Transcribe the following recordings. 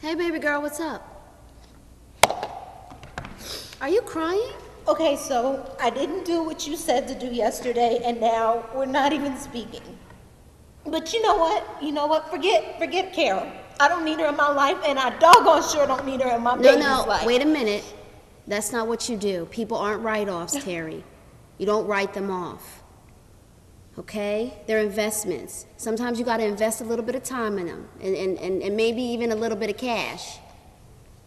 Hey, baby girl, what's up? Are you crying? Okay, so I didn't do what you said to do yesterday, and now we're not even speaking. But you know what? You know what? Forget Carol. I don't need her in my life, and I doggone sure don't need her in my baby's life. No, wait a minute. That's not what you do. People aren't write-offs, Terry. You don't write them off. Okay? They're investments. Sometimes you got to invest a little bit of time in them, and maybe even a little bit of cash.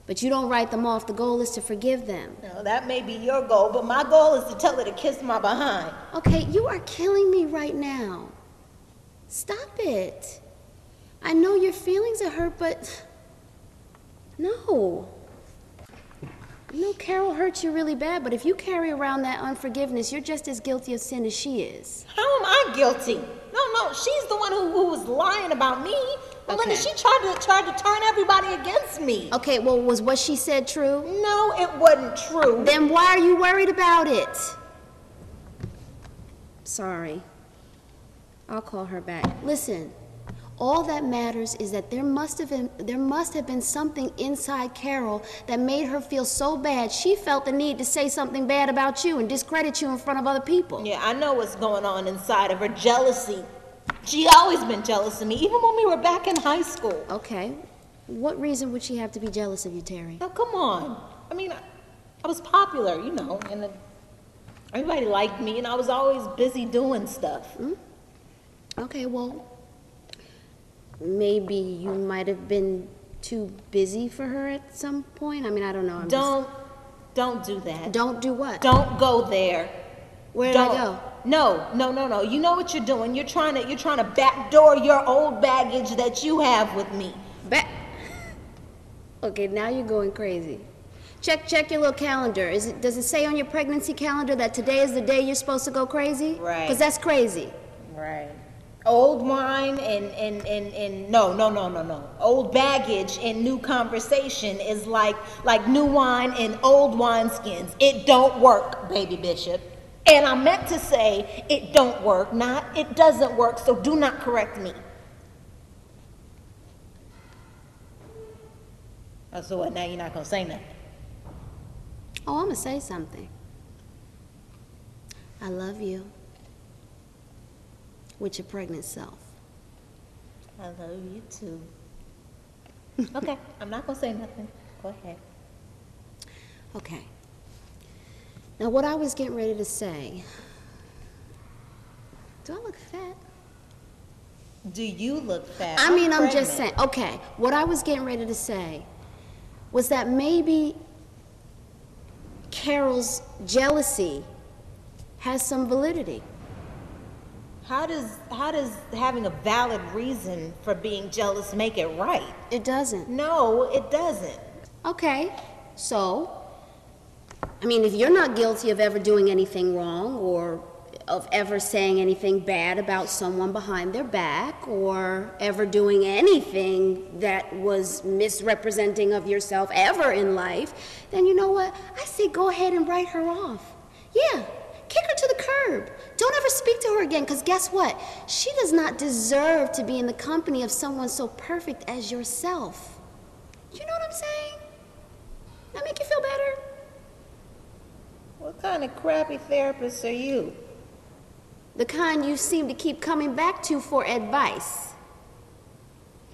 But you don't write them off. The goal is to forgive them. No, that may be your goal, but my goal is to tell her to kiss my behind. Okay, you are killing me right now. Stop it. I know your feelings are hurt, but no. I know Carol hurt you really bad, but if you carry around that unforgiveness, you're just as guilty of sin as she is. How am I guilty? No, she's the one who was lying about me. Melinda, she tried to turn everybody against me. Okay, well, was what she said true? No, it wasn't true. Then why are you worried about it? Sorry. I'll call her back. Listen, all that matters is that there must have been something inside Carol that made her feel so bad she felt the need to say something bad about you and discredit you in front of other people. Yeah, I know what's going on inside of her. Jealousy. She always been jealous of me, even when we were back in high school. Okay. What reason would she have to be jealous of you, Terry? Now, come on. I mean, I was popular, you know, and everybody liked me, and I was always busy doing stuff. Okay, well, maybe you might have been too busy for her at some point. I mean, I don't know. Don't do that. Don't do what? Don't go there. Where did I go? No. You know what you're doing. You're trying to backdoor your old baggage that you have with me. Okay, now you're going crazy. Check your little calendar. Does it say on your pregnancy calendar that today is the day you're supposed to go crazy? Right. Because that's crazy. Right. Old wine and no. Old baggage and new conversation is like new wine and old wineskins. It don't work, baby Bishop. And I meant to say it don't work, not it doesn't work, so do not correct me. Oh, so what, now you're not going to say nothing? Oh, I'm going to say something. I love you. With your pregnant self. I love you too. Okay, I'm not going to say nothing. Go ahead. Okay. Now, what I was getting ready to say, do I look fat? Do you look fat? I mean, I'm just saying, okay, what I was getting ready to say was that maybe Carol's jealousy has some validity. How does having a valid reason for being jealous make it right? It doesn't. No, it doesn't. Okay, so, I mean, if you're not guilty of ever doing anything wrong or of ever saying anything bad about someone behind their back or ever doing anything that was misrepresenting of yourself ever in life, then you know what? I say go ahead and write her off. Yeah, kick her to the curb. Don't ever speak to her again, because guess what? She does not deserve to be in the company of someone so perfect as yourself. You know what I'm saying? That make you feel better? What kind of crappy therapist are you? The kind you seem to keep coming back to for advice.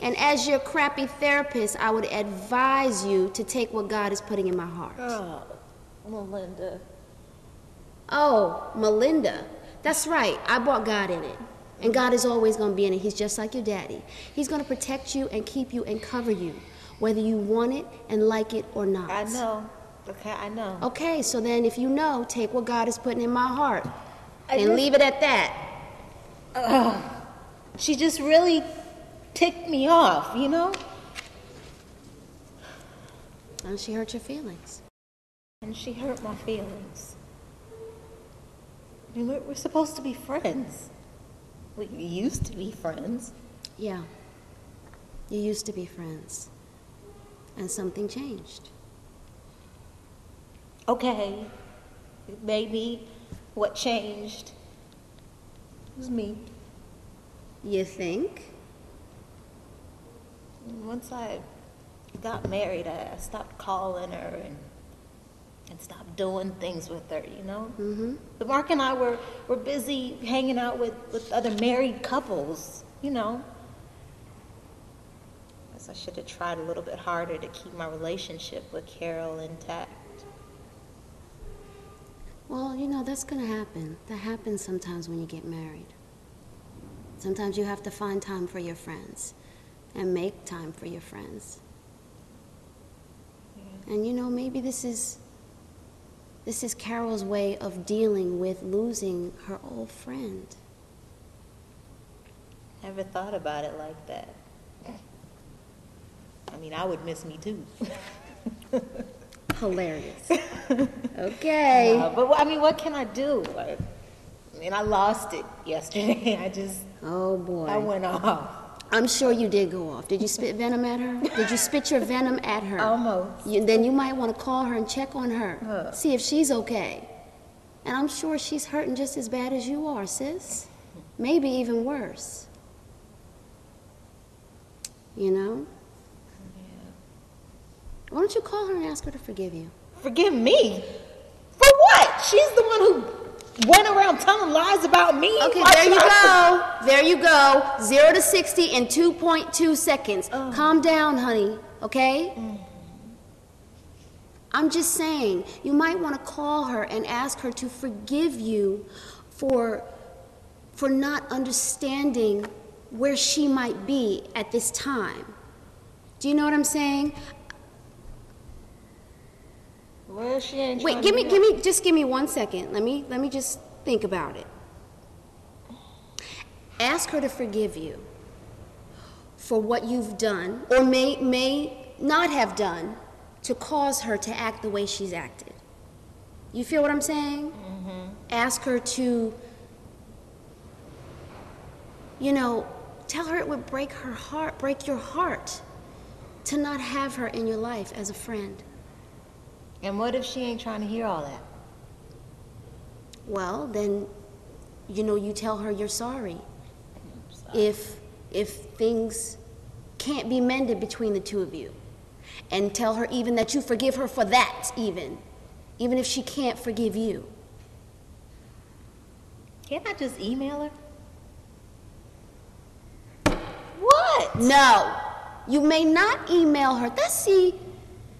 And as your crappy therapist, I would advise you to take what God is putting in my heart. Oh, Melinda. Oh, Melinda. That's right. I brought God in it. And God is always going to be in it. He's just like your daddy. He's going to protect you and keep you and cover you, whether you want it and like it or not. I know. Okay, I know. Okay, so then if you know, take what God is putting in my heart and leave it at that. She just really ticked me off, you know? And she hurt your feelings. And she hurt my feelings. I mean, we're supposed to be friends. We used to be friends. Yeah. You used to be friends. And something changed. Okay. Maybe what changed was me. You think? Once I got married, I stopped calling her and stopped doing things with her, you know? Mm-hmm. But Mark and I were busy hanging out with other married couples, you know? I guess I should have tried a little bit harder to keep my relationship with Carol intact. Well, you know, that's going to happen. That happens sometimes when you get married. Sometimes you have to find time for your friends and make time for your friends. Yeah. And you know, maybe this is Carol's way of dealing with losing her old friend. Never thought about it like that. I mean, I would miss me too. Hilarious. Okay. But I mean, what can I do? I mean, I lost it yesterday. Oh boy. I went off. I'm sure you did go off. Did you spit venom at her? Did you spit your venom at her? Almost. Then you might want to call her and check on her. See if she's okay. And I'm sure she's hurting just as bad as you are, sis. Maybe even worse. You know? Why don't you call her and ask her to forgive you? Forgive me? For what? She's the one who went around telling lies about me. Okay, there you go. There you go. 0 to 60 in 2.2 seconds. Calm down, honey, okay? I'm just saying, you might want to call her and ask her to forgive you for not understanding where she might be at this time. Do you know what I'm saying? Well, she ain't Wait, give me 1 second. Let me just think about it. Ask her to forgive you for what you've done or may not have done to cause her to act the way she's acted. You feel what I'm saying? Mm-hmm. Ask her to, you know, tell her it would break your heart to not have her in your life as a friend. And what if she ain't trying to hear all that? Well, then, you know, you tell her you're sorry. If things can't be mended between the two of you. And tell her even that you forgive her for that, even if she can't forgive you. Can't I just email her? What? No. You may not email her.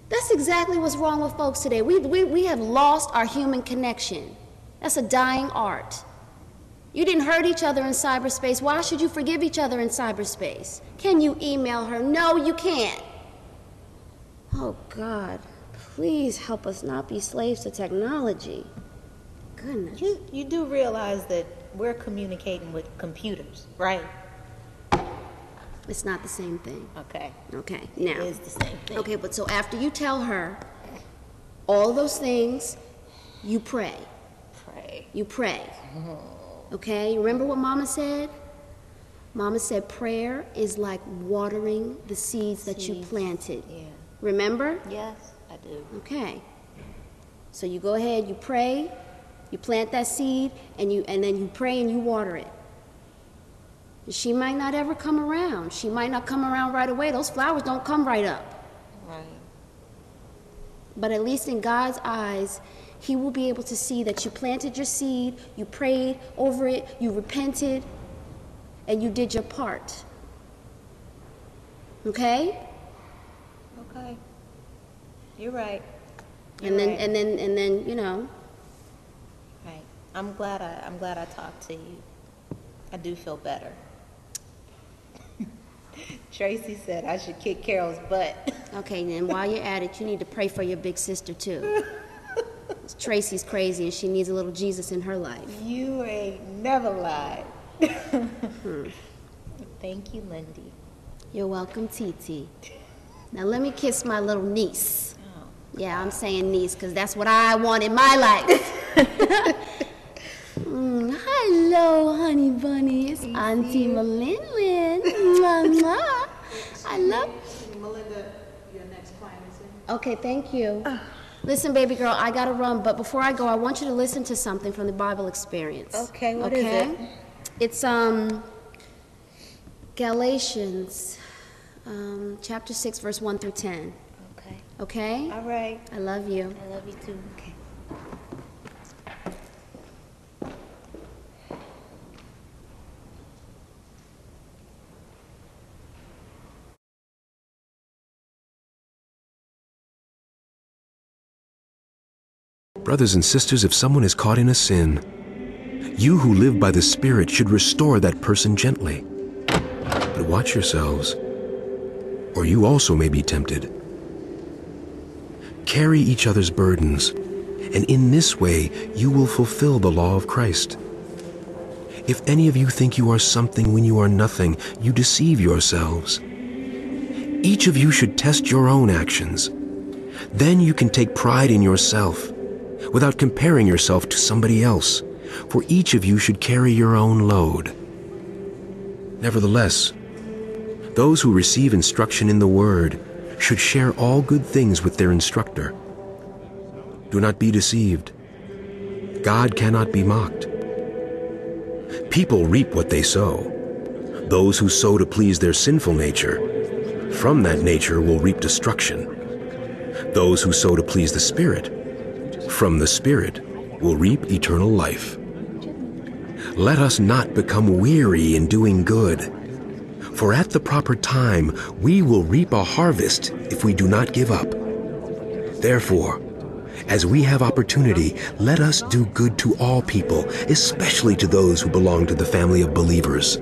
That's exactly what's wrong with folks today. We have lost our human connection. That's a dying art. You didn't hurt each other in cyberspace. Why should you forgive each other in cyberspace? Can you email her? No, you can't. Oh, God. Please help us not be slaves to technology. Goodness. You do realize that we're communicating with computers, right? It's not the same thing. Okay. Okay, now. It is the same thing. Okay, but so after you tell her all those things, you pray. You pray. Okay, remember what Mama said? Mama said prayer is like watering the seeds that you planted. Yeah. Remember? Yes, I do. Okay. So you go ahead, you pray, you plant that seed, and then you pray and you water it. She might not ever come around. She might not come around right away. Those flowers don't come right up. Right. But at least in God's eyes, He will be able to see that you planted your seed, you prayed over it, you repented, and you did your part. Okay? Okay. You're right. And then, you know. Right. I'm glad I talked to you. I do feel better. Tracy said I should kick Carol's butt. Okay, then while you're at it, you need to pray for your big sister too. Tracy's crazy and she needs a little Jesus in her life. You ain't never lied. Thank you, Lindy. You're welcome, Titi. Now let me kiss my little niece. Oh, yeah, I'm saying niece because that's what I want in my life. Hello, honey bunny. It's Auntie Melinda. I love Melinda, your next client is in. Okay, thank you. Listen, baby girl, I gotta run, but before I go, I want you to listen to something from the Bible experience. Okay, what is it? It's Galatians chapter 6, verse 1 through 10. Okay. Okay? All right. I love you. I love you too. Okay. Brothers and sisters, if someone is caught in a sin, you who live by the Spirit should restore that person gently. But watch yourselves, or you also may be tempted. Carry each other's burdens, and in this way you will fulfill the law of Christ. If any of you think you are something when you are nothing, you deceive yourselves. Each of you should test your own actions. Then you can take pride in yourself, without comparing yourself to somebody else, for each of you should carry your own load. Nevertheless, those who receive instruction in the Word should share all good things with their instructor. Do not be deceived. God cannot be mocked. People reap what they sow. Those who sow to please their sinful nature, from that nature will reap destruction. Those who sow to please the Spirit, from the Spirit will reap eternal life. Let us not become weary in doing good, for at the proper time we will reap a harvest if we do not give up. Therefore, as we have opportunity, let us do good to all people, especially to those who belong to the family of believers.